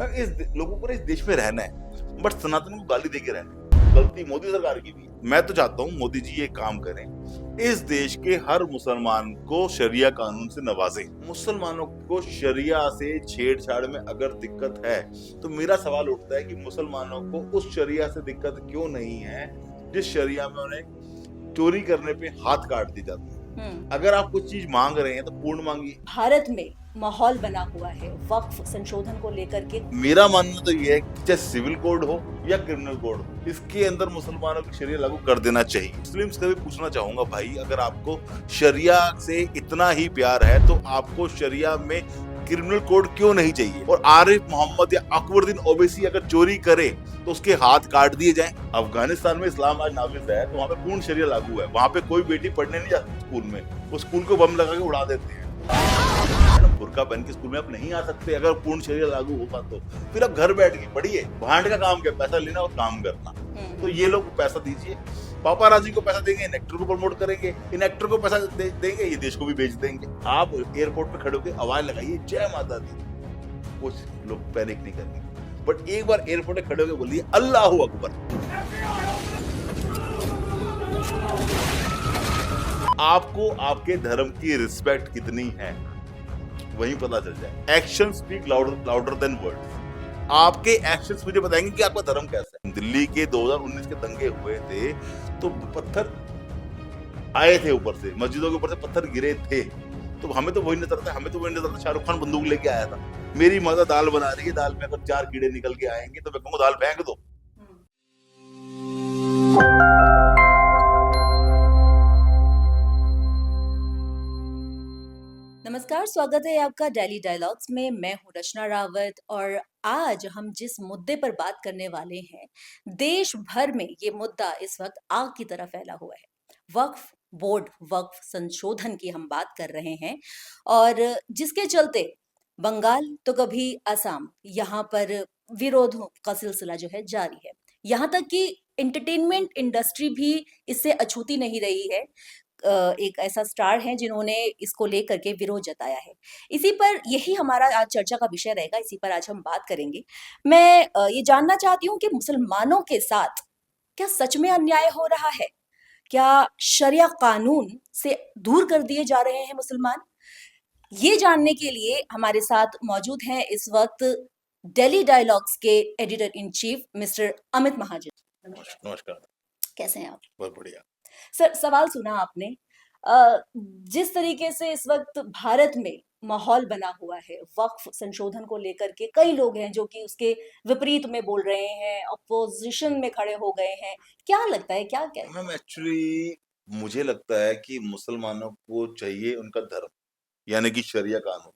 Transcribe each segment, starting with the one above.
लोगों को ना इस देश में रहना है, बट सनातन को गाली देके रहना है। गलती मोदी सरकार की भी है। मैं तो चाहता हूँ मोदी जी ये काम करें, इस देश के हर मुसलमान को शरिया कानून से नवाजें। मुसलमानों को शरिया से छेड़छाड़ में अगर दिक्कत है तो मेरा सवाल उठता है कि मुसलमानों को उस शरिया से दिक्कत क्यों नहीं है जिस शरिया में उन्हें चोरी करने पे हाथ काट दी जाती है। अगर आप कुछ चीज मांग रहे हैं तो पूर्ण मांगिए। भारत में माहौल बना हुआ है वक्फ संशोधन को लेकर के। मेरा मानना तो ये है कि चाहे सिविल कोड हो या क्रिमिनल कोड हो, इसके अंदर मुसलमानों की शरिया लागू कर देना चाहिए। मुस्लिम्स से भी पूछना चाहूंगा, भाई अगर आपको शरिया से इतना ही प्यार है तो आपको शरिया में क्रिमिनल कोड क्यों नहीं चाहिए? और आरिफ मोहम्मद या अकबरुद्दीन ओवैसी अगर चोरी करे तो उसके हाथ काट दिए जाएं। अफगानिस्तान में इस्लाम आज नाफिज है तो वहाँ पे पूर्ण शरिया लागू है। वहाँ पे कोई बेटी पढ़ने नहीं जाती स्कूल में, वो स्कूल को बम लगा के उड़ा देते हैं। बुर्का पहन के स्कूल में आप नहीं आ सकते अगर पूर्ण शरिया लागू होगा तो। फिर आप घर बैठ के पढ़िए। भांड का काम क्या, पैसा लेना और काम करना। तो ये लोग पैसा दीजिए, पापाराजी को पैसा देंगे, इन एक्टर को प्रमोट करेंगे, इन एक्टर को पैसा देंगे, ये देश को भी बेच देंगे। आप एयरपोर्ट पे खड़े होकर आवाज लगाइए जय माता दी, कुछ लोग पैनिक नहीं करेंगे। बट एक बार एयरपोर्ट पे खड़े होकर बोलिए अल्लाहू अकबर, आपको आपके धर्म की रिस्पेक्ट कितनी है वहीं पता चल जाए। Action speak louder than words. आपके एक्शंस मुझे बताएंगे कि आपका धर्म कैसा है। दिल्ली के 2019 के दंगे हुए थे तो पत्थर आए थे ऊपर से, मस्जिदों के ऊपर से पत्थर गिरे थे, तो हमें तो वही नजर आता, शाहरुख खान बंदूक लेके आया था। मेरी माता दाल बना रही है, दाल में अगर 4 कीड़े निकल के आएंगे तो मैं कहूँगा दाल फेंक दो। नमस्कार, स्वागत है आपका डेली डायलॉग्स में। मैं हूँ रचना रावत और आज हम जिस मुद्दे पर बात करने वाले हैं, देश भर में ये मुद्दा इस वक्त आग की तरह फैला हुआ है। वक्फ बोर्ड वक्फ संशोधन की हम बात कर रहे हैं और जिसके चलते बंगाल तो कभी असम, यहाँ पर विरोधों का सिलसिला जो है जारी है। यहाँ तक कि एंटरटेनमेंट इंडस्ट्री भी इससे अछूती नहीं रही है। एक ऐसा स्टार है जिन्होंने इसको लेकर के विरोध जताया है। इसी पर यही हमारा आज चर्चा का विषय रहेगा, इसी पर आज हम बात करेंगे। मैं ये जानना चाहती हूँ कि मुसलमानों के साथ क्या सच में अन्याय हो रहा है? क्या शरिया कानून से दूर कर दिए जा रहे हैं मुसलमान? ये जानने के लिए हमारे साथ मौजूद हैं इस वक्त डेली डायलॉग्स के editor in chief mister Amit Mahajan. नमस्कार। कैसे हैं आप? बहुत बढ़िया। सर, सवाल सुना आपने। अ, जिस तरीके से इस वक्त भारत में माहौल बना हुआ है वक्फ संशोधन को लेकर के, कई लोग हैं जो कि उसके विपरीत में बोल रहे हैं, अपोजिशन में खड़े हो गए हैं। क्या लगता है, क्या क्या मैम एक्चुअली मुझे लगता है कि मुसलमानों को चाहिए उनका धर्म, यानी कि शरिया कानून,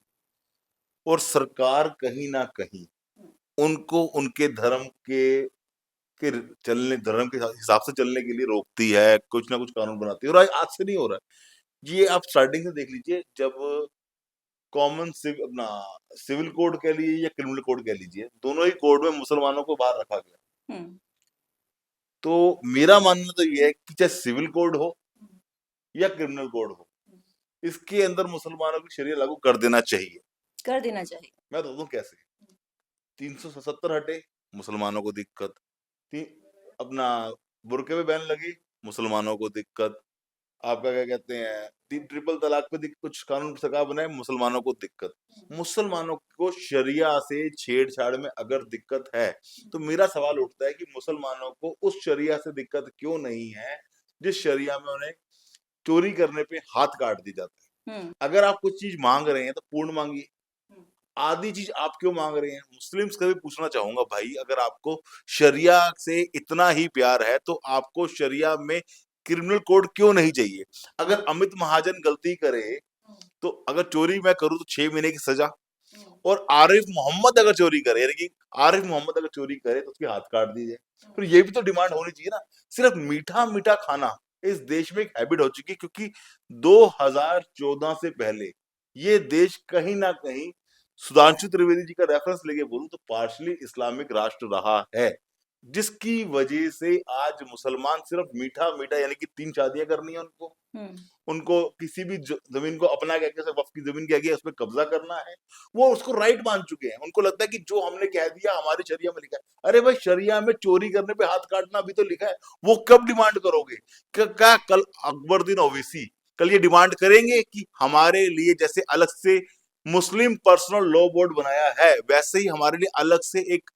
और सरकार कहीं ना कहीं उनको उनके धर्म के चलने, धर्म के हिसाब से चलने के लिए रोकती है, कुछ ना कुछ कानून बनाती है। और आज से नहीं हो रहा है ये, आप स्टार्टिंग से देख लीजिए। जब कॉमन अपना सिविल कोड कह लीजिए या क्रिमिनल कोड कह लीजिए, दोनों ही कोड में मुसलमानों को बाहर रखा गया। तो मेरा मानना तो ये है कि चाहे सिविल कोड हो या क्रिमिनल कोड हो, इसके अंदर मुसलमानों की शरिया लागू कर देना चाहिए। कर देना चाहिए। मैं तो कैसे 377 हटे, मुसलमानों को दिक्कत। अपना बुरके पे बैन लगी, मुसलमानों को दिक्कत। आपका क्या कहते हैं, ट्रिपल तलाक पे कुछ कानून सरकार बनाए, मुसलमानों को दिक्कत। मुसलमानों को शरिया से छेड़छाड़ में अगर दिक्कत है तो मेरा सवाल उठता है कि मुसलमानों को उस शरिया से दिक्कत क्यों नहीं है जिस शरिया में उन्हें चोरी करने पे हाथ काट दी जाते हैं। अगर आप कुछ चीज मांग रहे हैं तो पूर्ण मांगिए। आधी चीज आप क्यों मांग रहे हैं? मुस्लिम्स का भी पूछना चाहूंगा, भाई अगर आपको शरिया से इतना ही प्यार है तो आपको शरिया में क्रिमिनल कोड क्यों नहीं चाहिए? अगर अमित महाजन गलती करे तो अगर चोरी मैं करूं तो 6 महीने की सजा, और आरिफ मोहम्मद अगर चोरी करे, यानी कि आरिफ मोहम्मद अगर चोरी करे तो उसके हाथ काट दिए। फिर ये भी तो डिमांड होनी चाहिए ना। सिर्फ मीठा मीठा खाना इस देश में एक हैबिट हो चुकी है, क्योंकि 2014 से पहले ये देश कहीं ना कहीं, सुधांशु त्रिवेदी जी का रेफरेंस लेके बोलूं तो पार्शली इस्लामिक राष्ट्र रहा है। जिसकी वजह से आज मुसलमान सिर्फ मीठा मीठा, यानी कि 3 शादियां करनी है उनको, हुँ। उनको किसी भी जमीन को अपना कह के, वक्फ की जमीन कह के उस पर कब्जा करना है, वो उसको राइट मान चुके हैं। उनको लगता है कि जो हमने कह दिया हमारी शरिया में लिखा है। अरे भाई, शरिया में चोरी करने पे हाथ काटना भी तो लिखा है, वो कब डिमांड करोगे? क्या कल अकबरुद्दीन ओवैसी कल ये डिमांड करेंगे कि हमारे लिए जैसे अलग से मुस्लिम पर्सनल लॉ बोर्ड बनाया है, वैसे ही हमारे लिए अलग से एक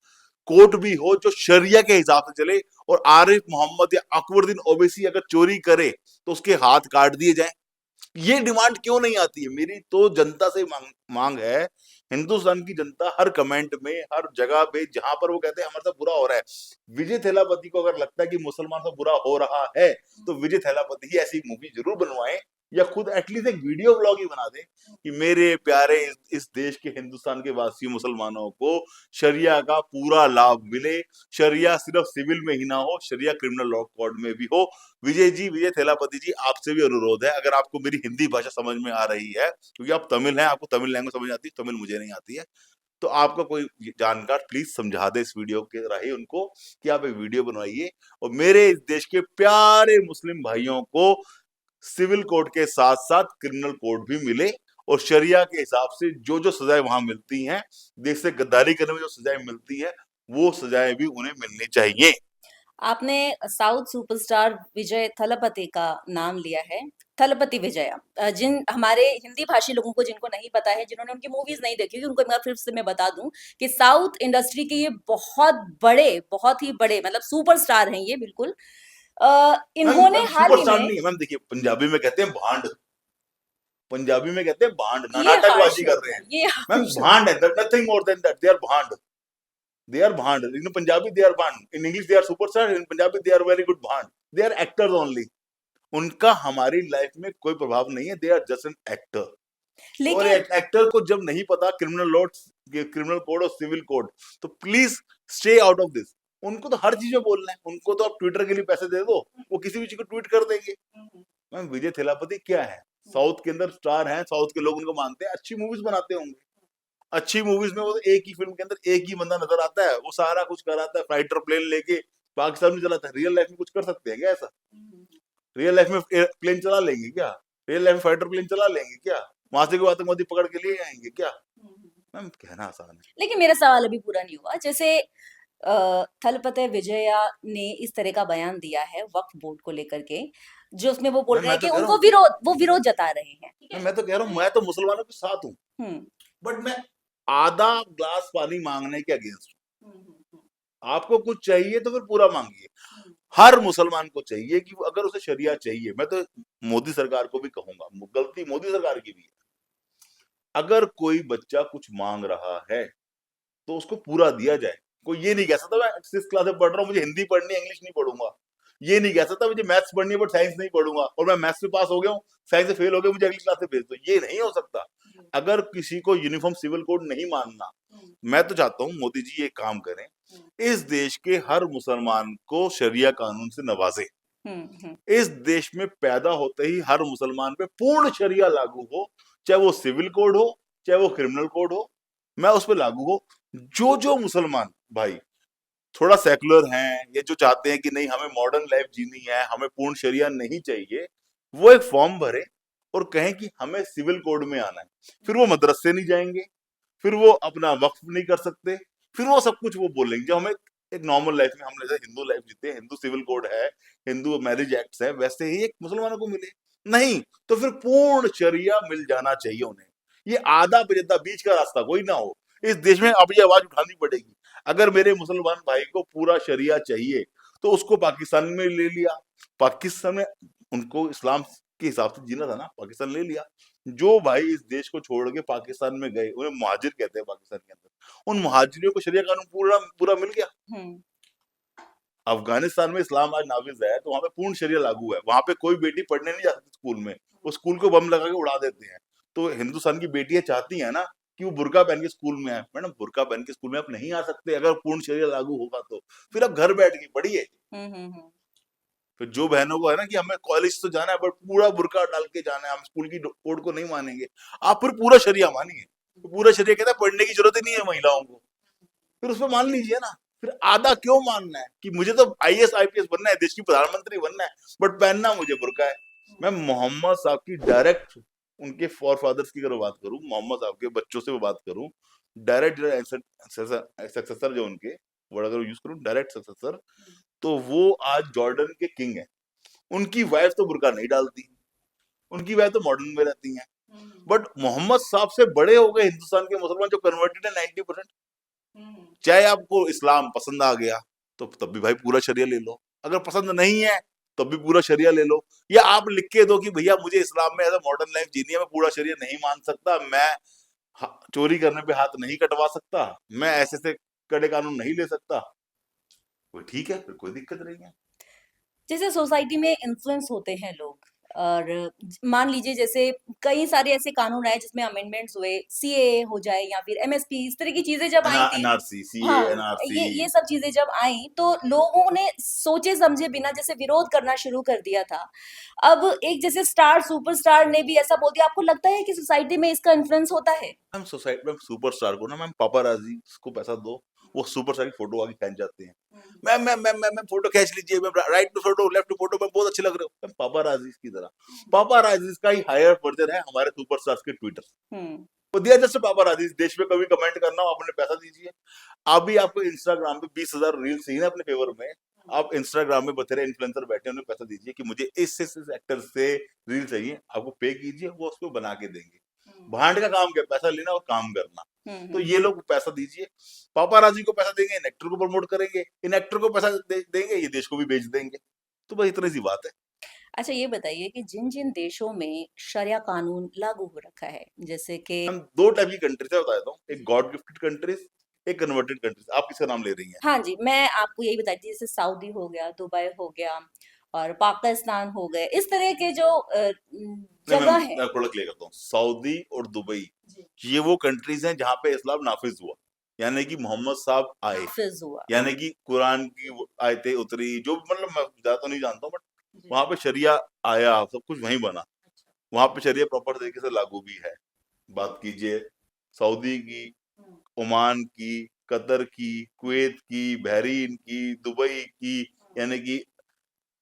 कोर्ट भी हो जो शरिया के हिसाब से चले, और आरिफ मोहम्मद या अकबरुद्दीन ओवैसी अगर चोरी करे तो उसके हाथ काट दिए जाएं? ये डिमांड क्यों नहीं आती है? मेरी तो जनता से मांग है, हिंदुस्तान की जनता हर कमेंट में, हर जगह पे जहां पर वो कहते हैं हमारे साथ बुरा हो रहा है, विजय थेलापति को अगर लगता है कि मुसलमान से बुरा हो रहा है, तो विजय थेलापति ही ऐसी मूवी जरूर बनवाएं, या खुद एटलीस्ट एक वीडियो ब्लॉग ही बना दें कि मेरे प्यारे इस देश के, हिंदुस्तान के वासियों मुसलमानों को शरिया का पूरा लाभ मिले। शरिया सिर्फ सिविल में ही ना हो, शरिया क्रिमिनल लॉ कोड में भी हो। विजय जी, विजय थेलापति जी, आपसे भी अनुरोध है, अगर आपको मेरी हिंदी भाषा समझ में आ रही है, क्योंकि आप तमिल हैं, आपको तमिल लैंग्वेज समझ आती है, तमिल मुझे नहीं आती है, तो आपका कोई जानकार प्लीज समझा दे इस वीडियो के राही उनको कि आप एक वीडियो बनवाइए और मेरे इस देश के प्यारे मुस्लिम भाइयों को सिविल कोड के साथ साथ क्रिमिनल कोड भी मिले, और शरिया के हिसाब से जो जो सजाएं वहां मिलती हैं, देश से गद्दारी करने में जो सजाएं मिलती है, वो सजाएं भी उन्हें मिलनी चाहिए। आपने साउथ सुपरस्टार विजय थलपति का नाम लिया है, थलपति विजया। जिन हमारे हिंदी भाषी लोगों को जिनको नहीं पता है, जिन्होंने उनकी मूवीज़ नहीं देखी होगी, उनको एक बार फिर से मैं बता दूँ कि साउथ इंडस्ट्री के ये बहुत ही बड़े मतलब सुपरस्टार हैं ये बिल्कुल। मैम इन्होंने मैम हाल ही सुपरस्टार में नहीं है मैम, देखिए पंजाबी में कहते हैं भांड, पंजाबी में कहते हैं भांड, ना ये हार्श नाटकबाजी हो कर रहे गया, हैं। ये मैम हार्श हो भांड है, nothing more than that, they are भांड, दे आर भांड इन पंजाबी, दे आर भांड, in English they are superstar, in Punjabi they are very good भांड, दे आर एक्टर्स ओनली। उनका हमारी लाइफ में कोई प्रभाव नहीं है, they are just an actor. और लेकिन एक्टर को जब नहीं पता क्रिमिनल लॉ, क्रिमिनल कोड और सिविल कोड, तो please stay out of this. उनको तो हर चीज में बोलना है, उनको तो आप ट्विटर के लिए पैसे दे दो, वो किसी भी चीज को ट्वीट कर देंगे। मैम विजय थेलापति क्या है, साउथ के अंदर स्टार हैं, साउथ के लोग उनको मानते हैं, अच्छी मूवीज बनाते होंगे, अच्छी मूवीज में वो तो एक ही फिल्म के अंदर एक ही बंदा नजर आता है, वो सारा कुछ कराता है, फाइटर प्लेन लेके पाकिस्तान में चलाता है। रियल लाइफ में कुछ कर सकते हैं क्या ऐसा? रियल लाइफ में प्लेन चला लेंगे क्या? रियल लाइफ में फाइटर प्लेन चला लेंगे क्या? वहां से कोई आतंकवादी पकड़ के लिए आएंगे क्या? मैम कहना आसान है। लेकिन मेरा सवाल अभी पूरा नहीं हुआ। जैसे थलपति विजया ने इस तरह का बयान दिया है वक्फ बोर्ड को लेकर के, जो उसमें वो बोल रहे मैं हैं तो कि कह रहा उनको हूँ, वो विरोध जता रहे हैं, ठीक है? मैं तो कह रहा हूँ, मैं तो मुसलमानों के साथ हूँ, हुँ। बट मैं आधा ग्लास पानी मांगने के अगेंस्ट हुँ, हुँ, हुँ, हूँ। आपको कुछ चाहिए तो फिर पूरा मांगिए। हुँ, हर मुसलमान को चाहिए कि अगर उसे शरिया चाहिए, मैं तो मोदी सरकार को भी कहूंगा, गलती मोदी सरकार की भी है, अगर कोई बच्चा कुछ मांग रहा है तो उसको पूरा दिया जाए। कोई ये नहीं कह सकता मैं 6th क्लास में पढ़ रहा हूँ, मुझे हिंदी पढ़नी है, इंग्लिश नहीं पढ़ूंगा। ये नहीं कह सकता मुझे मैथ्स पढ़नी है बट साइंस नहीं पढ़ूंगा, और मैं मैथ्स में पास हो गया हूँ, साइंस में फेल हो गया, मुझे अगली क्लास में भेज दो। ये नहीं हो सकता। हुँ, अगर किसी को यूनिफॉर्म सिविल कोड नहीं मानना, हुँ, मैं तो चाहता हूँ मोदी जी ये काम करें, हुँ, इस देश के हर मुसलमान को शरिया कानून से नवाजे। हुँ, हुँ, इस देश में पैदा होते ही हर मुसलमान पे पूर्ण शरिया लागू हो, चाहे वो सिविल कोड हो, चाहे वो क्रिमिनल कोड हो, मैं उस पर लागू हो। जो जो मुसलमान भाई थोड़ा सेकुलर हैं, ये जो चाहते हैं कि नहीं हमें मॉडर्न लाइफ जीनी है, हमें पूर्ण शरिया नहीं चाहिए, वो एक फॉर्म भरे और कहें कि हमें सिविल कोड में आना है। फिर वो मदरसे नहीं जाएंगे, फिर वो अपना वक्फ नहीं कर सकते, फिर वो सब कुछ वो बोलेंगे जो हमें एक नॉर्मल लाइफ में, हम जैसे हिंदू लाइफ जीते हैं, हिंदू सिविल कोड है, हिंदू मैरिज एक्ट है, वैसे ही एक मुसलमानों को मिले। नहीं तो फिर पूर्ण शरिया मिल जाना चाहिए उन्हें। ये आधा पिछड़ा बीच का रास्ता कोई ना हो। इस देश में अब ये आवाज उठानी पड़ेगी। अगर मेरे मुसलमान भाई को पूरा शरिया चाहिए तो उसको पाकिस्तान में ले लिया, पाकिस्तान में उनको इस्लाम के हिसाब से जीना था ना, पाकिस्तान ले लिया। जो भाई इस देश को छोड़ के पाकिस्तान में गए, उन्हें मुहाजिर कहते हैं पाकिस्तान के अंदर, उन मुहाजिरों को शरिया कानून पूरा पूरा मिल गया। हुँ, अफगानिस्तान में इस्लाम आज नाफिज है तो वहां पे पूर्ण शरिया लागू है, वहां पे कोई बेटी पढ़ने नहीं जा सकती स्कूल में, वो स्कूल को बम लगा के उड़ा देते हैं। तो हिंदुस्तान की बेटियां चाहती हैं ना कि वो बुर्का पहन के स्कूल में आए। मैडम बुर्का पहन के स्कूल में आप नहीं आ सकते, अगर पूर्ण शरिया लागू होगा तो फिर आप घर बैठ के पढ़िए। हुँ, हुँ, हुँ, फिर जो बहनों को है ना कि हमें कॉलेज तो जाना है बट पूरा बुर्का डाल के जाना है, हम स्कूल की कोड को नहीं मानेंगे, आप फिर पूरा शरिया मानिए। तो पूरा शरिया कहता है पढ़ने की जरूरत ही नहीं है महिलाओं को, फिर उसमें मान लीजिए ना। फिर आधा क्यों मानना है कि मुझे तो आईएएस आईपीएस बनना है, देश की प्रधानमंत्री बनना है, बट पहनना मुझे बुर्का है। मैं मोहम्मद साहब की डायरेक्ट उनके फॉर फादर्स की अगर बात करूं, मोहम्मद साहब के बच्चों से बात करूं, डायरेक्ट सक्सेसर जो उनके वर्ड अगर यूज करूं, डायरेक्ट सक्सेसर, तो वो आज जॉर्डन के किंग है। उनकी वाइफ तो बुर्का नहीं डालती, उनकी वाइफ तो मॉडर्न में रहती है। बट मोहम्मद साहब से बड़े हो गए हिंदुस्तान के मुसलमान जो कन्वर्टेड है 90%। चाहे आपको इस्लाम पसंद आ गया तो तब भी भाई पूरा शरिया ले लो, अगर पसंद नहीं है तब भी पूरा शरिया ले लो, या आप लिख के दो कि भैया मुझे इस्लाम में ऐसा मॉडर्न लाइफ जीनी है, मैं पूरा शरिया नहीं मान सकता, मैं चोरी करने पे हाथ नहीं कटवा सकता, मैं ऐसे से कड़े कानून नहीं ले सकता, वो ठीक है, फिर कोई दिक्कत नहीं है। जैसे सोसाइटी में इन्फ्लुएंस होते हैं लोग और मान लीजिए जैसे कई सारे ऐसे कानून आए जिसमें अमेंडमेंट्स हुए, सीएए हो जाए या फिर एमएसपी, इस तरह की चीजें जब आई थी। एनआरसी, सीए, हाँ, एनआरसी। ये सब चीजें जब आई तो लोगों ने सोचे समझे बिना जैसे विरोध करना शुरू कर दिया था। अब एक जैसे स्टार सुपरस्टार ने भी ऐसा बोल दिया, आपको लगता है कि सोसाइटी में इसका इन्फ्लुएंस होता है? मैम सोसाइटी में सुपरस्टार को ना मैम पापाराजी को पैसा दो, वो सुपरस्टार की फोटो आगे खींच जाते हैं। मैम फोटो खींच लीजिए, ma'am right to photo, left to photo, ma'am बहुत अच्छे लग रहे हो, मैम पापाराजी की तरह। पापाराजी का ही हायर वर्जन है हमारे सुपरस्टार्स के ट्विटर। हम्म। वो दिया जैसे पापाराजी, देश में कभी कमेंट करना हो अपने पैसा दीजिए। अभी आपको इंस्टाग्राम पे 20,000 रील चाहिए ना अपने फेवर में, आप इंस्टाग्राम में बतेरे इन्फ्लुएंसर बैठे हैं, उन्हें पैसा दीजिए कि मुझे इस एक्टर से रील चाहिए, आपको पे कीजिए, वो उसको बना के देंगे। भांड का काम क्या, पैसा लेना और काम करना। तो ये लोग पैसा दीजिए, पापाराजी को पैसा देंगे, इन एक्टर को प्रमोट करेंगे, इन एक्टर को पैसा देंगे, ये देश को भी बेच देंगे। तो बस इतनी सी बात है। अच्छा, ये बताइए कि जिन-जिन देशों में शरिया कानून लागू हो रखा है, जैसे कि हम दो टाइप की कंट्रीज है बता देता हूँ, एक गॉड गिफ्टेड कंट्रीज, एक कन्वर्टेड कंट्रीज। आप किसका नाम ले रही हैं? हाँ जी, मैं आपको यही बताई थी, जैसे सऊदी हो गया, दुबई हो गया और पाकिस्तान हो गए, इस तरह के जो नहीं जगह मैम, है। मैं थोड़ा क्लियर करता हूँ, सऊदी और दुबई जी। ये वो कंट्रीज हैं जहाँ पे इस्लाम नाफिज हुआ, यानी कि मोहम्मद साहब आए, नाफिज हुआ। यानी कि कुरान की आयतें उतरी, जो भी, मतलब मैं ज्यादा तो नहीं जानता हूँ, बट जी। वहां पे शरिया आया, सब कुछ वहीं बना, वहां पे शरिया प्रॉपर तरीके से लागू भी है। बात कीजिए सऊदी की, ओमान की, कतर की, कुवैत की, बहरीन की, दुबई की, यानी कि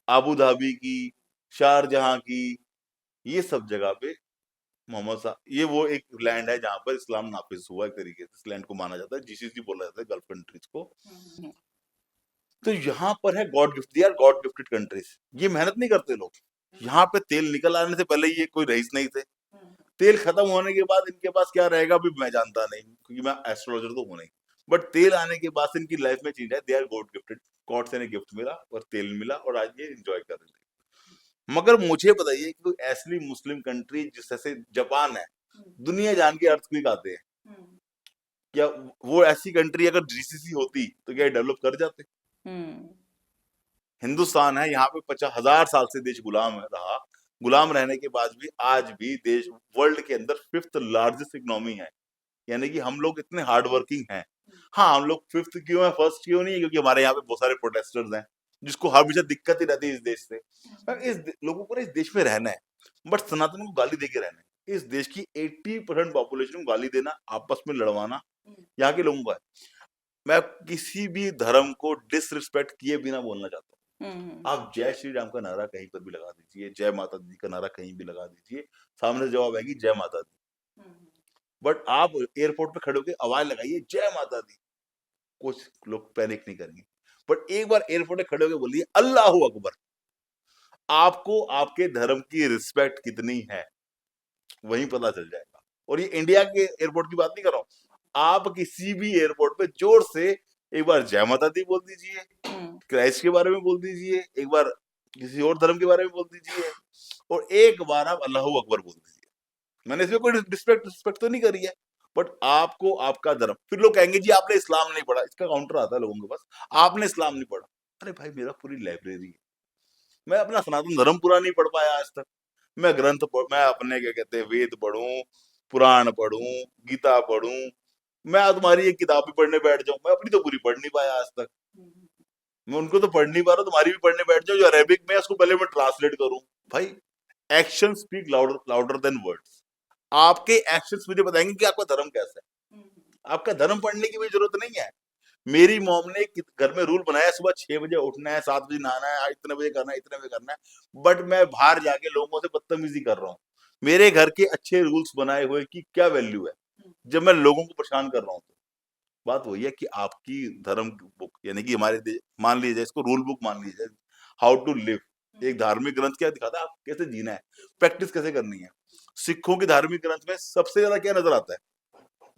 आबू धाबी की, शारजहां की, ये सब जगह पे मोहम्मद साहब, ये वो एक लैंड है जहां पर इस्लाम नाफिज हुआ, एक तरीके से इस लैंड को माना जाता है, जीसीसी बोला जाता है गल्फ कंट्रीज को। तो यहाँ पर है गॉड गिफ्ट, यार गॉड गिफ्टेड कंट्रीज, ये मेहनत नहीं करते लोग। यहाँ पे तेल निकल आने से पहले ये कोई रईस नहीं थे, तेल खत्म होने के बाद इनके पास क्या रहेगा भी मैं जानता नहीं, क्योंकि मैं एस्ट्रोलॉजर तो हूं नहीं, बट तेल आने के बाद से इनकी लाइफ में चेंज है, they are God gifted, God से इन्हें गिफ्ट मिला और तेल मिला और आज ये एंजॉय कर रहे हैं। मगर मुझे बताइए कि कोई ऐसी मुस्लिम कंट्री जैसे जापान है, दुनिया जान के अर्थक्वेक आते हैं, क्या वो ऐसी कंट्री अगर जीसीसी होती तो क्या डेवलप कर जाते? हिंदुस्तान है, यहाँ पे 50,000 साल से देश गुलाम रहा, गुलाम रहने के बाद भी आज भी देश वर्ल्ड के अंदर 5th लार्जेस्ट इकोनॉमी है, यानी कि हम लोग इतने हार्ड वर्किंग हैं। हाँ, हम लोग 5th क्यों है, फर्स्ट क्यों नहीं है, क्योंकि हमारे यहाँ पे बहुत सारे प्रोटेस्टर्स हैं जिसको हमेशा दिक्कत ही रहती है इस देश से। पर लोगों को ना इस देश में रहना है, बट सनातन को गाली देके रहना है। इस देश की 80% पॉपुलेशन को गाली देना, आपस में लड़वाना यहाँ के लोगों का है। मैं किसी भी धर्म को डिसरिस्पेक्ट किए बिना बोलना चाहता हूँ। आप जय श्री राम का नारा कहीं पर भी लगा दीजिए, जय माता दी का नारा कहीं भी लगा दीजिए, सामने से जवाब आएगी जय माता दी। बट आप एयरपोर्ट पे खड़े होकर आवाज लगाइए जय माता दी, कुछ लोग पैनिक नहीं करेंगे, बट एक बार एयरपोर्ट पे खड़े होकर बोलिए अल्लाह अकबर, आपको आपके धर्म की रिस्पेक्ट कितनी है वहीं पता चल जाएगा। और ये इंडिया के एयरपोर्ट की बात नहीं कर रहा हूँ, आप किसी भी एयरपोर्ट पे जोर से एक बार जय माता दी बोल दीजिए, क्राइस्ट के बारे में बोल दीजिए, एक बार किसी और धर्म के बारे में बोल दीजिए, और एक बार आप अल्लाह अकबर बोल दीजिए। मैंने इसमें कोई रिस्पेक्ट तो नहीं करी है, बट आपको आपका धर्म, फिर लोग कहेंगे जी आपने इस्लाम नहीं पढ़ा, इसका काउंटर आता है लोगों के पास, आपने इस्लाम नहीं पढ़ा। अरे भाई मेरा पूरी लाइब्रेरी है, मैं अपना सनातन धर्म पूरा नहीं पढ़ पाया आज तक, मैं ग्रंथ मैं अपने क्या कहते हैं वेद पढ़ूं, पुराण पढ़ूं, गीता पढ़ूं, मैं तुम्हारी एक किताब भी पढ़ने बैठ जाऊं, मैं अपनी तो पूरी पढ़ नहीं पाया आज तक। मैं उनको तो पढ़ नहीं पा रहा, तुम्हारी भी पढ़ने बैठ जाओ जो अरेबिक में है, उसको पहले मैं ट्रांसलेट करूं। भाई action speak louder louder than words, आपके एक्शंस मुझे बताएंगे कि आपका धर्म कैसा है। आपका धर्म पढ़ने की भी जरूरत नहीं है, मेरी मॉम ने घर में रूल बनाया सुबह 6 बजे उठना है, 7 बजे नहाना है, इतने बजे करना है, इतने बजे करना है, बट मैं बाहर जाके लोगों से बदतमीजी कर रहा हूँ। मेरे घर के अच्छे रूल्स बनाए हुए की क्या वैल्यू है जब मैं लोगों को परेशान कर रहा हूँ? तो बात वही है कि आपकी धर्म बुक यानी कि मान लीजिए इसको रूल बुक मान लीजिए, हाउ टू लिव, एक धार्मिक ग्रंथ क्या दिखाता है आप कैसे जीना है, प्रैक्टिस कैसे करनी है। सिखों की धार्मिक ग्रंथ में सबसे ज्यादा क्या नजर आता है?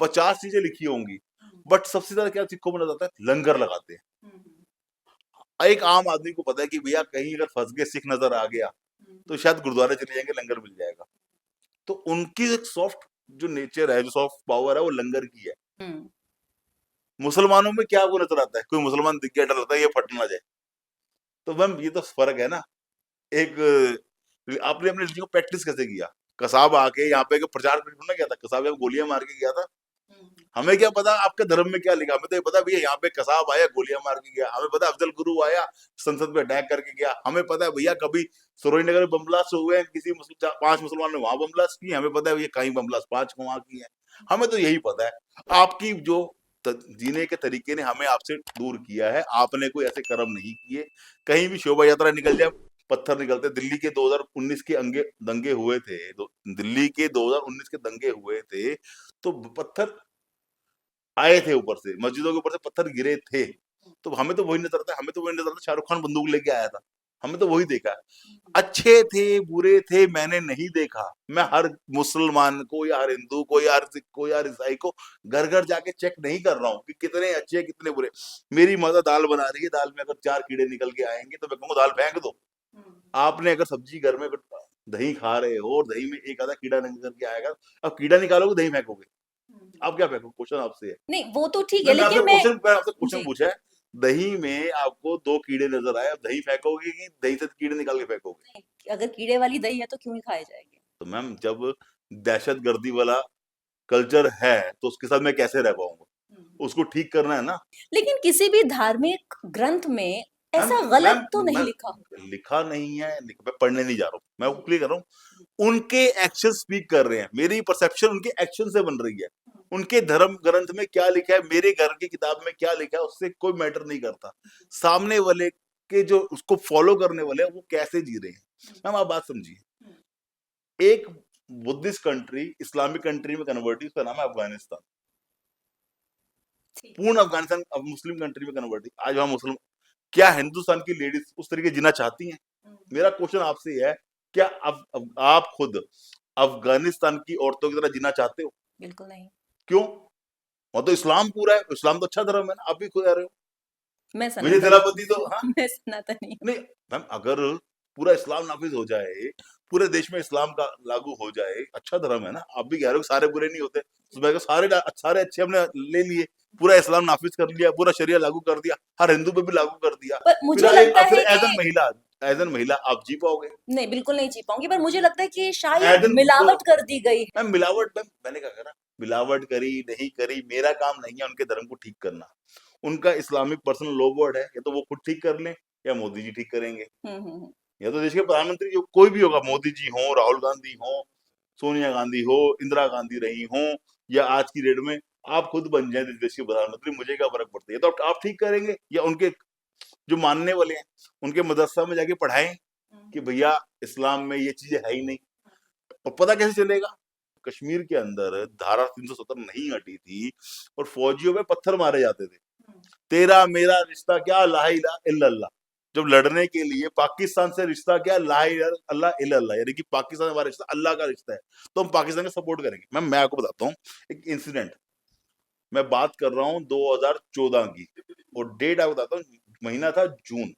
50 चीजें लिखी होंगी, बट सबसे ज्यादा क्या सिखों में नजर आता है? लंगर लगाते हैं। एक आम आदमी को पता है कि भैया कहीं अगर फंस गए, सिख नजर आ गया, तो शायद गुरुद्वारे चले जाएंगे, लंगर मिल जाएगा। तो उनकी एक सॉफ्ट जो नेचर है, जो सॉफ्ट पावर है, वो लंगर की है। मुसलमानों में क्या आपको नजर आता है? कोई मुसलमान दिख गया, डर लगता है ये फट ना जाए। तो मैम ये तो फर्क है ना। एक आपने अपने लड़की को प्रैक्टिस कैसे किया? कसाब आके यहाँ पे प्रचार करने गया था, कसाब यहाँ गोलियां मार के गया था। हमें क्या पता आपके धर्म में क्या लिखा, हमें तो ये पता भैया यहाँ पे कसाब आया गोलियां मार के गया, हमें पता अफजल गुरु आया संसद पे अटैक करके गया, हमें पता है भैया कभी सरोज नगर में बम ब्लास्ट हुए हैं, किसी 5 मुसलमान ने वहां बम ब्लास्ट किए, हमें पता है भैया कहीं बम ब्लास्ट 5 को वहां की है। हमें तो यही पता है। आपकी जो जीने के तरीके ने हमें आपसे दूर किया है। आपने कोई ऐसे कर्म नहीं किए। कहीं भी शोभा यात्रा निकल जाए, पत्थर निकलते। दिल्ली के 2019 के दंगे हुए थे, दिल्ली के 2019 के दंगे हुए थे, तो पत्थर आए थे ऊपर से, मस्जिदों के ऊपर से पत्थर गिरे थे। तो हमें तो वही नजर आता है, हमें तो वही नजर आता है, शाहरुख खान बंदूक लेके आया था, हमें तो वही देखा। अच्छे थे बुरे थे मैंने नहीं देखा। मैं हर मुसलमान को या हर हिंदू को या हर सिख को या हर ईसाई को घर घर जाके चेक नहीं कर रहा हूँ कि कितने अच्छे कितने बुरे। मेरी माता दाल बना रही है, दाल में अगर 4 कीड़े निकल के आएंगे तो मैं कहूँगा दाल फेंक दो। आपने अगर सब्जी घर में दही खा रहे हो और दही में एक आधा कीड़ा निकल के आएगा, अब कीड़ा निकालोगे दही फेंकोगे? आप क्या फेंकोगे? क्वेश्चन आपसे है। नहीं, वो तो ठीक है, मैं आपसे लेकिन क्वेश्चन जी। पूछा है, दही में आपको 2 कीड़े नजर आए, अब दही फेंकोगे कि दही से कीड़े निकाल के फेंकोगे? नहीं, अगर कीड़े वाली दही है तो क्यों ही खाए जाएँगे? तो मैम जब दहशतगर्दी वाला कल्चर है तो उसके साथ मैं कैसे रह पाऊंगा? उसको ठीक करना है ना। लेकिन किसी भी धार्मिक ग्रंथ में मैम ऐसा मैम गलत तो नहीं मैं लिखा होगा। लिखा नहीं है, मैं पढ़ने नहीं जा रहा हूँ, मैं वो क्लियर कर रहा हूँ। उनके एक्शन स्पीक कर रहे हैं, मेरी परसेप्शन उनके एक्शन से बन रही है। उनके धर्म ग्रंथ में क्या लिखा है, मेरे घर की किताब में क्या लिखा है, उससे कोई मैटर नहीं करता। सामने वाले के जो उसको फॉलो करने वाले हैं वो कैसे जी रहे हैं। मैम आप बात समझिए, एक बुद्धिस्ट कंट्री इस्लामिक कंट्री में कन्वर्ट हुई, उसका नाम है अफगानिस्तान। ठीक। पूर्ण अफगानिस्तान अब मुस्लिम कंट्री में कन्वर्ट हुई, आज वहां मुस्लिम। क्या हिंदुस्तान की लेडीज उस तरीके जीना चाहती हैं? मेरा क्वेश्चन आपसे है, क्या आप खुद अफगानिस्तान की औरतों की तरह जीना चाहते हो? बिल्कुल नहीं। क्यों? वहां तो इस्लाम पूरा है, इस्लाम तो अच्छा धर्म है ना, आप भी खुद कह रहे हो। मैं विजय सनातनी थेलापति तो हाँ। हूँ। मैं सनातनी हूँ। नहीं मैम, अगर पूरा इस्लाम नाफिज हो जाए, पूरे देश में इस्लाम का लागू हो जाए, अच्छा धर्म है ना। आप भी कह रहे हो सारे बुरे नहीं होते, तो मैं सारे सारे अच्छे हमने ले लिए, पूरा इस्लाम नाफिज कर लिया, पूरा शरिया लागू कर दिया, हर हिंदू पे भी लागू कर दिया। पर फिर मुझे लगता फिर है कि एज एन महिला आप जी पाओगे? नहीं, बिल्कुल नहीं जी पाऊँगी, पर मुझे लगता है कि शायद एज एन मिलावट कर दी गई है। मैम मिलावट, मैम मैंने क्या करा, मिलावट करी नहीं करी मेरा काम नहीं है उनके धर्म को ठीक करना। उनका इस्लामिक पर्सनल लॉ बोर्ड है, या तो वो खुद ठीक कर लें या मोदी जी ठीक करेंगे। हुँ। या तो देश के प्रधानमंत्री जो कोई भी होगा, मोदी जी हो, राहुल गांधी हो, सोनिया गांधी हो, इंदिरा गांधी रही हो, या आज की डेट में आप खुद बन जाए देश के प्रधानमंत्री, मुझे क्या फर्क पड़ता है? तो आप ठीक करेंगे या उनके जो मानने वाले हैं उनके मदरसा में जाके पढ़ाएं कि भैया इस्लाम में ये चीजें है ही नहीं। और पता कैसे चलेगा? कश्मीर के अंदर धारा 370 नहीं हटी थी और फौजियों पे पत्थर मारे जाते थे। तेरा मेरा रिश्ता क्या, ला इलाहा इल्लल्लाह। जब लड़ने के लिए पाकिस्तान से रिश्ता क्या, ला इलाहा इल्लल्लाह, यानी कि पाकिस्तान से हमारा रिश्ता अल्लाह का रिश्ता है, तो हम पाकिस्तान का सपोर्ट करेंगे। मैं आपको बताता हूँ एक इंसिडेंट। मैं बात कर रहा हूँ 2014 की, और डेट आपको बताता हूँ, महीना था जून।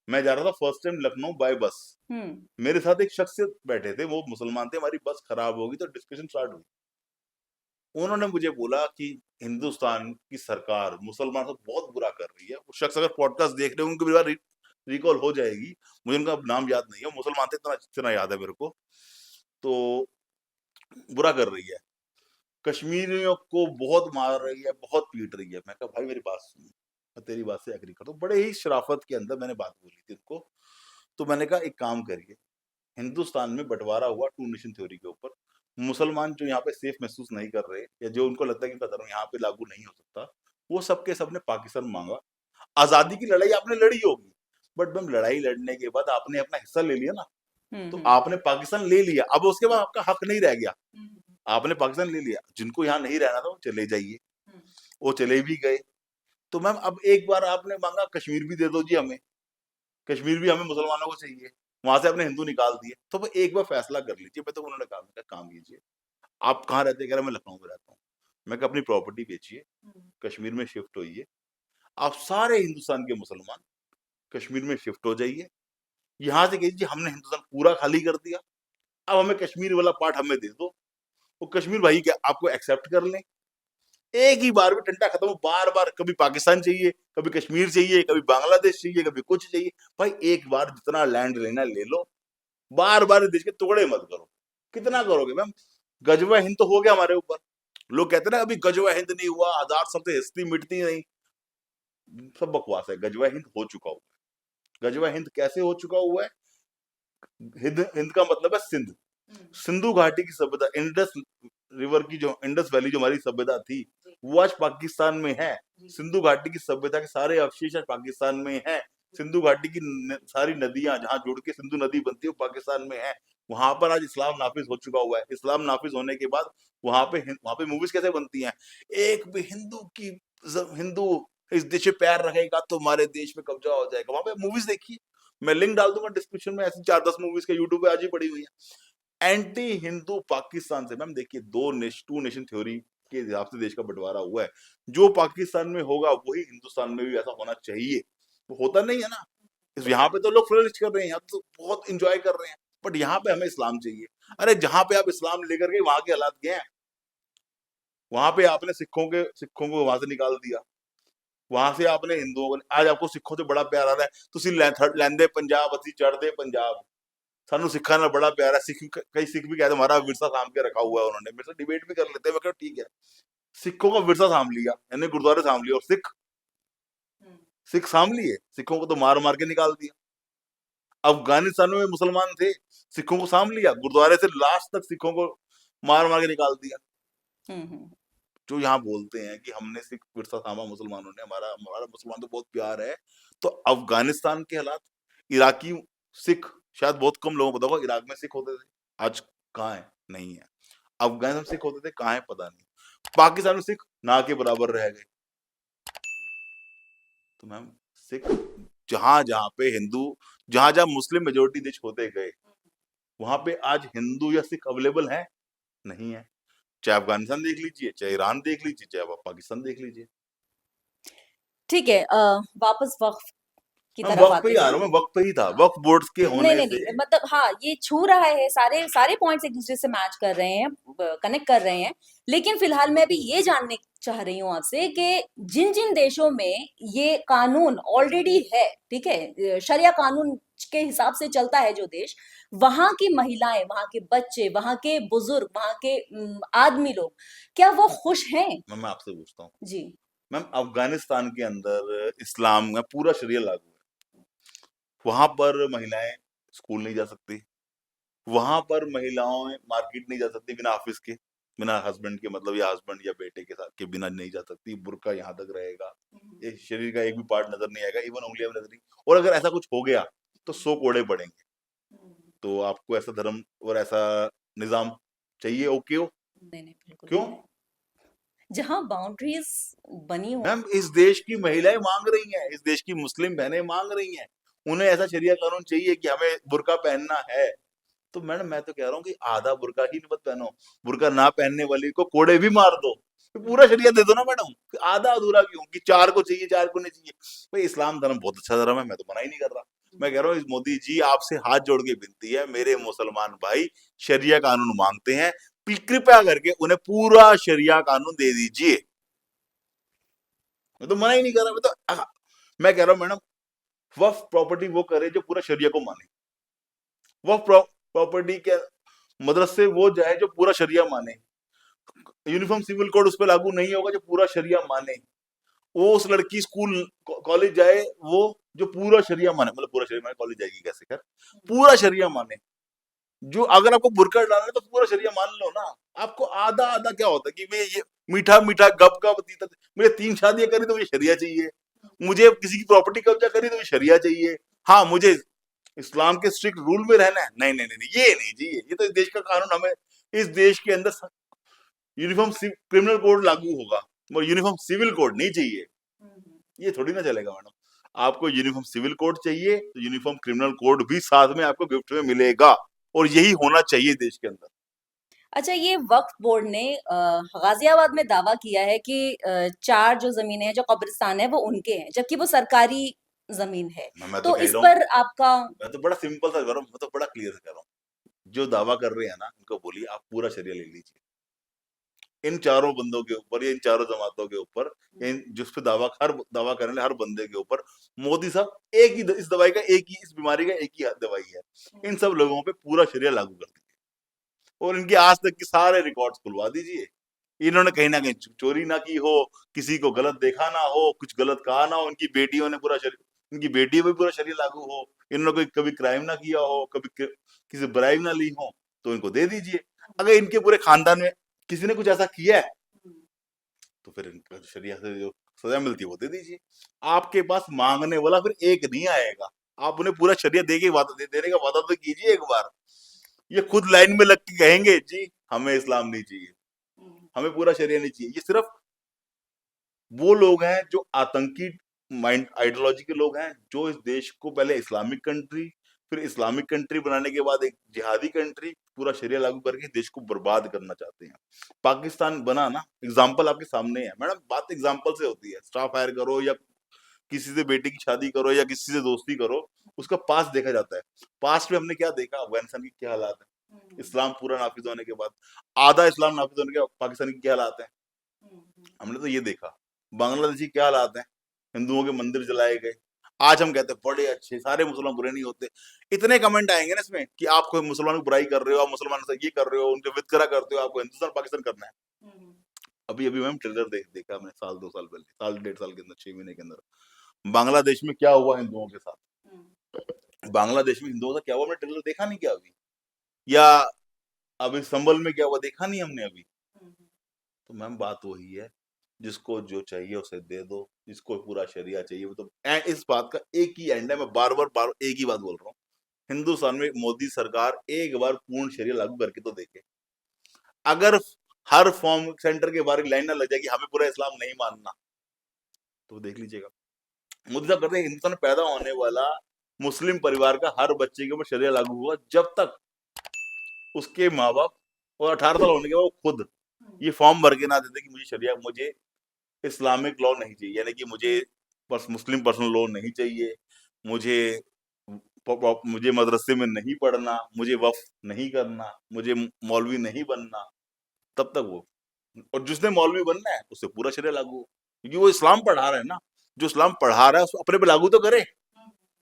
मैं जा रहा था फर्स्ट टाइम लखनऊ बाय बस। हुँ। मेरे साथ एक शख्स बैठे थे, वो मुसलमान थे। हमारी बस खराब होगी तो डिस्कशन स्टार्ट हुई। उन्होंने मुझे बोला कि हिंदुस्तान की सरकार मुसलमानों से बहुत बुरा कर रही है। वो शख्स अगर पॉडकास्ट देख रहे हो उनको मेरी बात रिकॉल हो जाएगी, मुझे उनका नाम याद नहीं है, मुसलमान थे, इतना इतना याद है मेरे को। तो बुरा कर रही है, कश्मीरियों को बहुत मार रही है, बहुत पीट रही है। मैं कहा भाई मेरी बात सुन, मैं तेरी बात से एग्री करता हूँ। बड़े ही शराफत के अंदर मैंने बात बोली थी उनको। तो मैंने कहा एक काम करिए, हिंदुस्तान में बंटवारा हुआ टू नेशन थ्योरी के ऊपर। मुसलमान जो यहाँ पे सेफ महसूस नहीं कर रहे, या जो उनको लगता है कि उनका धर्म यहाँ पे लागू नहीं हो सकता, वो सबके सबने पाकिस्तान मांगा। आजादी की लड़ाई आपने लड़ी होगी, बट मैम लड़ाई लड़ने के बाद आपने अपना हिस्सा ले लिया ना, तो हम्म। आपने पाकिस्तान ले लिया, अब उसके बाद आपका हक नहीं रह गया। आपने पाकिस्तान ले लिया, जिनको यहाँ नहीं रहना था वो चले जाइए, वो चले भी गए। तो मैम अब एक बार आपने मांगा कश्मीर भी दे दो जी हमें, कश्मीर भी हमें मुसलमानों को चाहिए, वहां से आपने हिंदू निकाल दिए, तो वो एक बार फैसला कर लीजिए। मैं तो उन्होंने कहा, मैंने कहा, काम कीजिए, आप कहाँ रहते हैं? कह रहे मैं लखनऊ में रहता हूँ। मैं कहा अपनी प्रॉपर्टी बेचिए, कश्मीर में शिफ्ट होइए, आप सारे हिंदुस्तान के मुसलमान कश्मीर में शिफ्ट हो जाइए, यहाँ से कहिए हमने हिंदुस्तान पूरा खाली कर दिया, अब हमें कश्मीर वाला पार्ट हमें दे दो। वो कश्मीर भाई क्या आपको एक्सेप्ट कर लें, एक ही बार में टंटा खत्म हो। बार बार कभी पाकिस्तान चाहिए, कभी कश्मीर चाहिए, कभी बांग्लादेश चाहिए, कभी कुछ चाहिए। भाई एक बार जितना लैंड लेना ले लो, बार बार देश के टुकड़े मत करो। कितना करोगे मैम? गजवा हिंद तो हो गया हमारे ऊपर। लोग कहते हैं ना अभी गजवा हिंद नहीं हुआ, हजार साल से हिस्ट्री मिटती नहीं, सब बकवास है। गजवा हिंद हो चुका हुआ है। गजवा हिंद कैसे हो चुका हुआ है? हिंद हिंद का मतलब है सिंध, सिंधु घाटी की सभ्यता, इंडस रिवर की जो इंडस वैली जो हमारी सभ्यता थी, वो आज पाकिस्तान में है। सिंधु घाटी की सभ्यता के सारे अवशेष आज पाकिस्तान में है। सिंधु घाटी की सारी नदियां जहां जुड़ के सिंधु नदी बनती है वो पाकिस्तान में है। वहां पर आज इस्लाम नाफिज हो चुका हुआ है। इस्लाम नाफिज होने के बाद वहां पे मूवीज कैसे बनती हैं? एक भी हिंदू की हिंदू इस देश पे पैर रखेगा तो हमारे देश में कब्जा हो जाएगा। वहां पे मूवीज देखिए, मैं लिंक डाल दूंगा डिस्क्रिप्शन में, ऐसी 4-10 मूवीज के यूट्यूब पे आज ही पड़ी हुई है। एंटी हिंदू पाकिस्तान से मैम देखिए, टू नेशन थ्योरी के हिसाब से देश का बंटवारा हुआ है। जो पाकिस्तान में होगा वही हिंदुस्तान में भी ऐसा होना चाहिए। वो होता नहीं है ना। यहाँ पे तो लोग फ्लरिश कर रहे हैं, यहाँ तो बहुत इंजॉय कर रहे हैं, बट यहाँ पे हमें इस्लाम चाहिए। अरे जहां पे आप इस्लाम लेकर गए वहां के हालात क्या है? वहां पे आपने सिखों को वहां से निकाल दिया, वहां से आपने हिंदुओं को, आज आपको सिखों से बड़ा प्यार आ रहा है, ਤੁਸੀਂ ਲੈਂਦੇ पंजाब ਅਸੀਂ चढ़ते पंजाब। सानू सिखा ना बड़ा प्यार है। कई सिख भी कहते हमारा विरसा साम के रखा हुआ है उन्होंने। मेरे से डिबेट भी कर लेते हैं, मैं कहता ठीक है, सिखों का विरसा साम लिया, यानी गुरुद्वारे साम लिया, और सिख साम लिए, सिखों को तो मार मार के निकाल दिया। अफगानिस्तान में मुसलमान थे, सिखों को साम लिया, गुरुद्वारे से लास्ट तक सिखों को मार मार के निकाल दिया। जो यहाँ बोलते हैं कि हमने सिख विरसा सामा मुसलमानों ने, हमारा हमारा मुसलमान तो बहुत प्यार है, तो अफगानिस्तान के हालात, इराकी सिख, शायद बहुत कम लोगों को पता होगा, इराक में सिख होते थे, आज कहाँ है? नहीं है। अफगानिस्तान में सिख होते थे, कहाँ है पता नहीं। पाकिस्तान में सिख ना के बराबर रह गए। तो मैम सिख जहां जहां पे हिंदू, जहां जहां मुस्लिम मेजोरिटी देश होते गए, वहां पे आज हिंदू या सिख अवेलेबल है? नहीं है। चाहे अफगानिस्तान देख लीजिए, चाहे ईरान देख लीजिए, चाहे आप पाकिस्तान देख लीजिए। ठीक है, वापस वक़्फ़ की मैं तरफ वक्त पे आते ही आ हैं। रहा हूँ, मैं वक्त पे ही था, वक्त बोर्ड के नहीं, होने नहीं, से। नहीं, मतलब हाँ, ये छू रहा है, सारे सारे पॉइंट्स एक-दूसरे से मैच कर रहे हैं, कनेक्ट कर रहे हैं। लेकिन फिलहाल मैं अभी ये जानने चाह रही हूँ आपसे कि जिन-जिन देशों में ये कानून ऑलरेडी है, ठीक है? शरिया कानून के हिसाब से चलता है जो देश, वहाँ की महिलाएँ, वहाँ के बच्चे, वहाँ के बुज़ुर्ग, वहाँ के आदमी लोग, क्या वो खुश हैं? मैं आपसे पूछता हूँ, जी। मैम अफगानिस्तान के अंदर इस्लाम में पूरा शरिया लागू है, वहां पर महिलाएं स्कूल नहीं जा सकती, वहां पर महिलाएं मार्केट नहीं जा सकती बिना ऑफिस के, बिना हस्बैंड के, मतलब या हस्बैंड या बेटे के साथ के बिना नहीं जा सकती। बुर्का यहाँ तक रहेगा, ये शरीर का एक भी पार्ट नजर नहीं आएगा, इवन उंगलियां भी नजर नहीं। और अगर ऐसा कुछ हो गया तो 100 कोड़े पड़ेंगे। तो आपको ऐसा धर्म और ऐसा निजाम चाहिए? ओके हो? नहीं, नहीं, बिल्कुल भी क्यों? नहीं। जहाँ बाउंड्रीज़ बनी हो। मैम इस देश की महिलाएं मांग रही हैं, इस देश की मुस्लिम बहनें मांग रही हैं, उन्हें ऐसा शरिया कानून चाहिए कि हमें बुर्का पहनना है। तो मैडम मैं तो कह रहा हूँ कि आधा बुर्का ही मत पहनो, बुर्का ना पहनने वाली को कोड़े भी मार दो, तो पूरा शरिया दे दो ना मैडम। आधा अधूरा क्यों कि 4 को चाहिए, 4 को नहीं चाहिए? भाई इस्लाम धर्म बहुत अच्छा धर्म है, मैं तो मना ही नहीं कर रहा। मैं कह रहा हूँ मोदी जी आपसे हाथ जोड़ के विनती है, मेरे मुसलमान भाई शरिया कानून मांगते हैं, कृपया करके उन्हें पूरा शरिया कानून दे दीजिए। मैं तो मना ही नहीं कर रहा, मैं कह रहा हूँ मैडम वक्फ प्रॉपर्टी वो करे जो पूरा शरिया को माने। वक्फ प्रॉपर्टी के मदरसे वो जाए जो पूरा शरिया माने। यूनिफॉर्म सिविल कोड उस पर लागू नहीं होगा जो पूरा शरिया माने। वो उस लड़की स्कूल कॉलेज जाए वो जो पूरा शरिया माने, मतलब पूरा शरिया माने, कॉलेज जाएगी कैसे कर, पूरा शरिया माने। जो अगर आपको बुरका डालना है तो पूरा शरिया मान लो ना। आपको आधा आधा क्या होता है कि मैं ये मीठा मीठा गप गप तीता, मुझे 3 शादियां करी तो मुझे शरिया चाहिए, मुझे किसी की प्रॉपर्टी कब्जा करी तो मुझे शरिया चाहिए, हाँ मुझे इस्लाम के स्ट्रिक्ट रूल में रहना है, नहीं नहीं नहीं नहीं, ये नहीं चाहिए। ये तो इस देश का कानून, हमें इस देश के अंदर यूनिफॉर्म क्रिमिनल कोड लागू होगा, और यूनिफॉर्म सिविल कोड नहीं चाहिए। ये थोड़ी ना चलेगा मैडम। आपको यूनिफॉर्म सिविल कोड चाहिए तो यूनिफॉर्म क्रिमिनल कोड भी साथ में आपको गिफ्ट में मिलेगा, और यही होना चाहिए देश के अंदर। अच्छा, ये वक्फ बोर्ड ने गाजियाबाद में दावा किया है कि 4 जो ज़मीनें हैं, जो कब्रिस्तान है, वो उनके हैं, जबकि वो सरकारी ज़मीन है। मैं तो तो कह इस रहा हूँ, पर आपका मैं तो बड़ा सिंपल सा कर रहा हूँ, मैं तो बड़ा क्लियर कर रहा हूँ। जो दावा कर रहे हैं ना, उनको बोलिए आप पूरा शरिया ले लीजिए इन चारों बंदों के ऊपर, या इन चारों जमातों के ऊपर, इन जिस पे दावा करने वाले हर बंदे के ऊपर। मोदी साहब एक ही इस दवाई का एक ही, इस बीमारी का एक ही दवाई है, इन सब लोगों पे पूरा शरिया लागू कर दीजिए, और इनके आज तक के सारे रिकॉर्ड्स खुलवा दीजिए। इन्होंने कहीं ना कहीं चोरी ना की हो, किसी को गलत देखा ना हो, कुछ गलत कहा ना हो, इनकी बेटियों ने पूरा शरीर, इनकी बेटियों पे पूरा शरीर लागू हो, इन्होंने कोई कभी क्राइम ना किया हो, कभी किसी ब्राइब ना ली हो, तो इनको दे दीजिए। अगर इनके पूरे खानदान में किसी ने कुछ ऐसा किया है तो फिर इनको शरिया से जो सजा मिलती है वो दे दीजिए। आपके पास मांगने वाला फिर एक नहीं आएगा, आप उन्हें पूरा शरिया दे के वादा देने का वादा तो कीजिए एक बार। ये खुद लाइन में लग के कहेंगे जी हमें इस्लाम नहीं चाहिए, हमें पूरा शरिया नहीं चाहिए। ये सिर्फ वो लोग हैं जो आतंकी माइंड आइडियोलॉजी के लोग हैं, जो इस देश को पहले इस्लामिक कंट्री, फिर इस्लामिक कंट्री बनाने के बाद एक जिहादी कंट्री, पूरा शरिया लागू करके देश को बर्बाद करना चाहते हैं। पाकिस्तान बना ना, एग्जाम्पल आपके सामने है मैडम, बात एग्जाम्पल से होती है। स्टाफ हायर करो, या किसी से बेटे की शादी करो, या किसी से दोस्ती करो, उसका पास्ट देखा जाता है। पास्ट में हमने क्या देखा, अफगानिस्तान की क्या हालात है, इस्लाम पूरा नाफिज होने के बाद, आधा इस्लाम नाफिज होने के बाद पाकिस्तान की क्या हालात है, हमने तो ये देखा। बांग्लादेश की क्या हालात है, हिंदुओं के मंदिर जलाए गए। आज हम कहते हैं बड़े अच्छे, सारे मुसलमान बुरे नहीं होते। इतने कमेंट आएंगे ना इसमें कि आप कोई मुसलमानों की बुराई कर रहे हो, आप मुसलमानों से ये कर रहे हो, उनके वितकरा करते हो, आपको हिंदुस्तान पाकिस्तान करना है। अभी अभी मैम ट्रेलर देखा मैंने, साल 2 साल पहले, साल 1.5 साल के अंदर, 6 महीने के अंदर बांग्लादेश में क्या हुआ हिंदुओं के साथ। बांग्लादेश में हिंदुओं का क्या हुआ, हमने ट्रेलर देखा नहीं क्या अभी? या अभी संभल में क्या हुआ देखा नहीं हमने अभी? तो मैम बात वही है, जिसको जो चाहिए उसे दे दो, जिसको पूरा शरिया चाहिए वो तो इस बात का एक ही एंड है। मैं बार एक ही बात बोल रहा हूँ, हिंदुस्तान में मोदी सरकार एक बार पूर्ण शरिया लागू करके तो देखे। अगर हर फॉर्म सेंटर के बाहर लाइन ना लग जाएगी हमें पूरा इस्लाम नहीं मानना, तो देख लीजिएगा। मोदी साहब कहते हैं हिंदुस्तान में पैदा होने वाला मुस्लिम परिवार का हर बच्चे के ऊपर शरिया लागू हुआ जब तक उसके माँ बाप और 18 साल होने के बाद वो खुद ये फॉर्म भर के ना देते कि मुझे शरिया, मुझे इस्लामिक लॉ नहीं चाहिए, यानी कि मुझे मुस्लिम पर्सनल लॉ नहीं चाहिए, मुझे मुझे मदरसे में नहीं पढ़ना, मुझे वक्फ नहीं करना, मुझे मौलवी नहीं बनना, तब तक वो, और जिसने मौलवी बनना है उससे पूरा शरिया लागू हो, क्योंकि वो इस्लाम पढ़ा रहा है ना। जो इस्लाम पढ़ा रहा है उसको अपने पे लागू तो करे,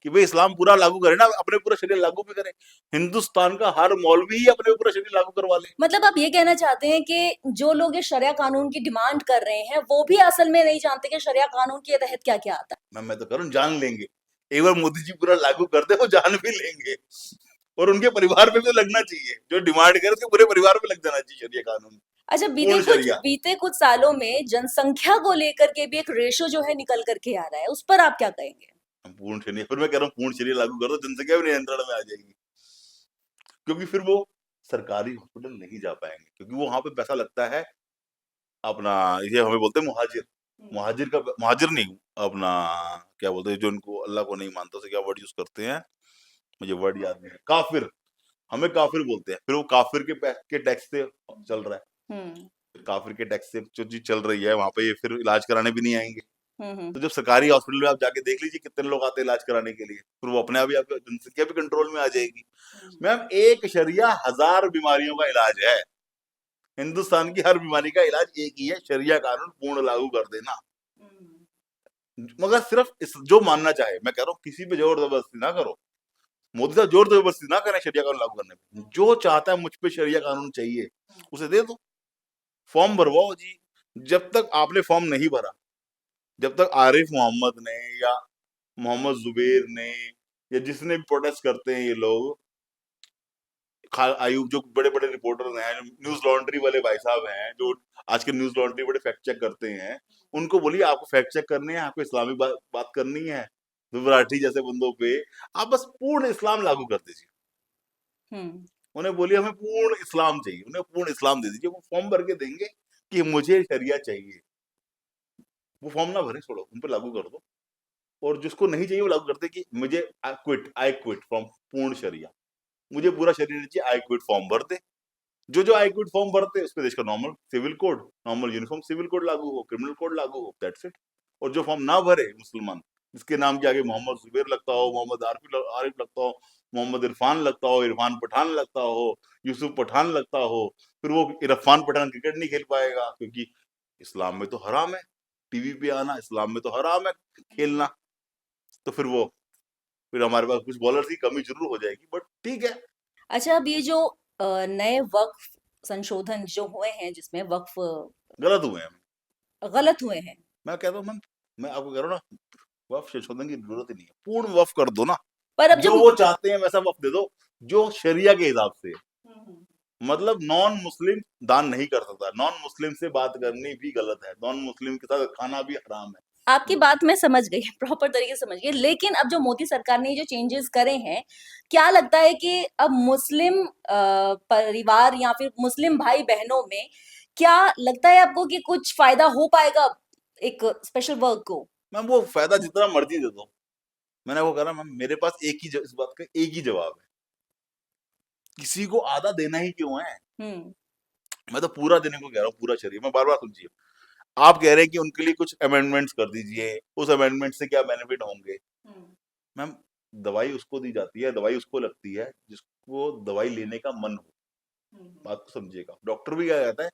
कि भाई इस्लाम पूरा लागू करे ना, अपने पूरा शरीर लागू भी करे। हिंदुस्तान का हर मौलवी ही अपने पूरा शरीर लागू करवा ले। मतलब आप ये कहना चाहते हैं कि जो लोग ये शरिया कानून की डिमांड कर रहे हैं, वो भी असल में नहीं जानते कि शरिया कानून के तहत क्या-क्या आता है? मैं तो कह रहा हूँ जान लेंगे, एक बार मोदी जी पूरा लागू कर दे वो जान भी लेंगे, और उनके परिवार पे भी लगना चाहिए, जो डिमांड करे उसके पूरे परिवार पे लग जाना चाहिए शरिया कानून, अच्छा, पूर्ण शरिया। बीते कुछ सालों में जनसंख्या को लेकर के भी एक रेशो जो है निकल कर के आ रहा है, उस पर आप क्या कहेंगे? पूर्ण शरिया, फिर मैं कह रहा हूँ पूर्ण शरिया लागू कर दो, जनसंख्या भी नियंत्रण में आ जाएगी, क्योंकि फिर वो सरकारी हॉस्पिटल नहीं जा पाएंगे, क्योंकि वो वहां पे पैसा लगता है अपना, ये हमें बोलते हैं मुहाजिर, मुहाजिर नहीं, अपना क्या बोलते हैं जो इनको अल्लाह को नहीं मानता, उसे क्या वर्ड यूज करते हैं, मुझे वर्ड याद नहीं है, काफिर, हमें काफिर बोलते हैं। फिर वो काफिर के टैक्स से चल रहा है, हुँ। काफिर के टैक्स से जो चीज चल रही है वहां पे, ये फिर इलाज कराने भी नहीं आएंगे। हुँ, हुँ। तो जब सरकारी हॉस्पिटल में आप जाके देख लीजिए कितने लोग आते हैं इलाज कराने के लिए, फिर वो अपने आप ही आपकी जनसंख्या भी कंट्रोल में आ जाएगी। मैम एक शरिया 1000 बीमारियों का इलाज है, हिंदुस्तान की हर बीमारी का इलाज एक ही है, शरिया कानून पूर्ण लागू कर देना। मगर सिर्फ जो मानना चाहे, मैं कह रहा हूँ किसी पे जोर जबरदस्ती ना करो, मोदी साहब जोर जबरदस्ती ना करें शरिया कानून लागू करने में। जो चाहता है मुझ पे शरिया कानून चाहिए उसे दे दो, फॉर्म भरवाओ जी। जब तक आपने फॉर्म नहीं भरा, जब तक आरिफ मोहम्मद ने या मोहम्मद जुबेर ने या जिसने भी प्रोटेस्ट करते हैं ये लोग, आयुब, जो बड़े बड़े रिपोर्टर हैं, न्यूज लॉन्ड्री वाले भाई साहब हैं, जो आज के न्यूज लॉन्ड्री बड़े फैक्ट चेक करते हैं, उनको बोलिए आपको फैक्ट चेक करने हैं, आपको इस्लामी बात करनी है, मराठी जैसे बंदों पे आप बस पूर्ण इस्लाम लागू कर दीजिए। हम्म। उन्हें बोलिए हमें पूर्ण इस्लाम चाहिए, उन्हें पूर्ण इस्लाम दे दीजिए, वो फॉर्म भर के देंगे कि मुझे शरिया चाहिए। वो फॉर्म ना भरे, छोड़ो, उन पर लागू कर दो। और जिसको नहीं चाहिए वो लागू करते कि मुझे आई क्विट फ्रॉम पूर्ण शरिया, मुझे पूरा शरीर नहीं चाहिए, आई क्विट फॉर्म भर दे। जो आई क्विट फॉर्म भरते हैं उस पर देश का normal civil code, normal uniform civil code लागू हो, क्रिमिनल कोड लागू हो, दैट्स इट। और जो फॉर्म ना भरे मुसलमान, जिसके नाम के आगे मोहम्मद जुबैर लगता हो, मोहम्मद आरिफ लगता हो, मोहम्मद इरफान लगता हो, इरफान पठान लगता हो, यूसुफ पठान लगता हो, फिर वो इरफान पठान क्रिकेट नहीं खेल पाएगा क्योंकि इस्लाम में तो हराम है टीवी पे आना, इस्लाम में तो हराम है खेलना। तो फिर हमारे पास कुछ बॉलर की कमी जरूर हो जाएगी, बट ठीक है। अच्छा, अब ये जो नए वक्फ संशोधन जो हुए हैं जिसमें वक्फ गलत हुए हैं। गलत हुए हैं। मैं कहता हूँ मैं आपको कह रहा हूँ ना, वक्फ संशोधन की जरूरत ही नहीं है, पूर्ण वक्फ कर दो ना, पर अब जो जब वो चाहते हैं वैसा वक्फ दे दो, जो शरिया के हिसाब से। मतलब नॉन मुस्लिम दान नहीं कर सकता, नॉन मुस्लिम से बात करनी भी गलत है, नॉन मुस्लिम के साथ खाना भी हराम है। आपकी बात मैं समझ गई, प्रॉपर तरीके से समझ गई, लेकिन अब जो मोदी सरकार ने जो चेंजेस करे हैं, क्या लगता है कि अब मुस्लिम परिवार या फिर मुस्लिम भाई बहनों में क्या लगता है आपको कि कुछ फायदा हो पाएगा एक स्पेशल वर्क को? मैम वो फायदा जितना मर्जी दे दो, मैंने वो कहा मैम, मेरे पास इस बात का एक ही जवाब है, किसी को आधा देना ही क्यों है। हम्म। मैं तो पूरा देने को कह रहा हूँ, पूरा शरीर। मैं बार बार सुनिए, आप कह रहे हैं कि उनके लिए कुछ अमेंडमेंट्स कर दीजिए, उस अमेंडमेंट से क्या बेनिफिट होंगे। मैम दवाई उसको दी जाती है, दवाई उसको लगती है जिसको दवाई लेने का मन हो, बात को समझिएगा। डॉक्टर भी क्या कहता है,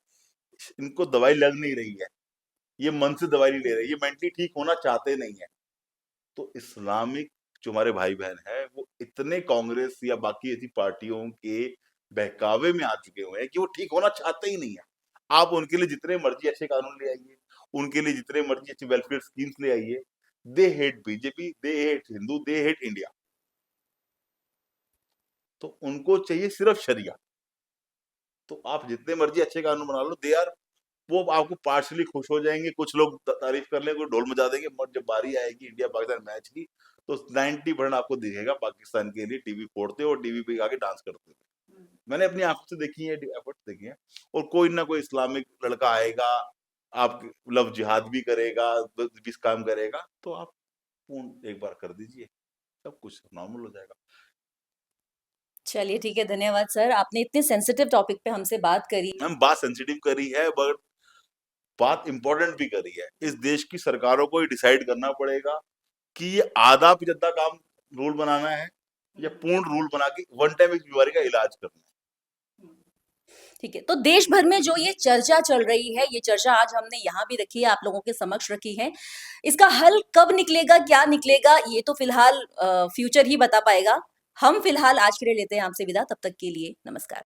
इनको दवाई लग नहीं रही है, ये मन से दवाई नहीं ले रहे, ये मेंटली ठीक होना चाहते नहीं है। तो इस्लामिक जो हमारे भाई बहन है वो इतने कांग्रेस या बाकी ऐसी पार्टियों के बहकावे में आ चुके हुए हैं कि वो ठीक होना चाहते ही नहीं है। आप उनके लिए जितने मर्जी अच्छे कानून ले आइए, उनके लिए जितने मर्जी अच्छी वेलफेयर स्कीम्स ले आइए, they hate BJP, they hate Hindu, they hate India. तो उनको चाहिए सिर्फ शरिया। तो आप जितने मर्जी अच्छे कानून बना लो, दे आर, वो आपको पार्शली खुश हो जाएंगे, कुछ लोग तारीफ कर लेंगे, ढोल मचा देंगे, मगर जब बारी आएगी इंडिया पाकिस्तान मैच की तो 90% आपको दिखेगा पाकिस्तान के लिए टीवी फोड़ते और टीवी पे आके डांस करते हुए। मैंने अपनी आंखों से देखी है, एफर्ट्स देखे हैं। और कोई ना कोई इस्लामिक लड़का आएगा, आप लव जिहाद भी करेगा, भी काम करेगा, तो आप पूर्ण एक बार कर दीजिए, सब कुछ नॉर्मल हो जाएगा। चलिए ठीक है, धन्यवाद सर, आपने इतने सेंसिटिव टॉपिक पे हमसे बात करी। हम बात सेंसिटिव करी है, बट बात इंपॉर्टेंट भी करी है। इस देश की सरकारों को ही डिसाइड करना पड़ेगा कि ये आधा पिछद्दा काम रूल बनाना है या पूर्ण रूल बना के वन टाइम इस बीमारी का इलाज करना है। ठीक है, तो देश भर में जो ये चर्चा चल रही है, ये चर्चा आज हमने यहाँ भी रखी है, आप लोगों के समक्ष रखी है। इसका हल कब निकलेगा, क्या निकलेगा, ये तो फिलहाल फ्यूचर ही बता पाएगा। हम फिलहाल आज के लिए लेते हैं आपसे विदा, तब तक के लिए नमस्कार।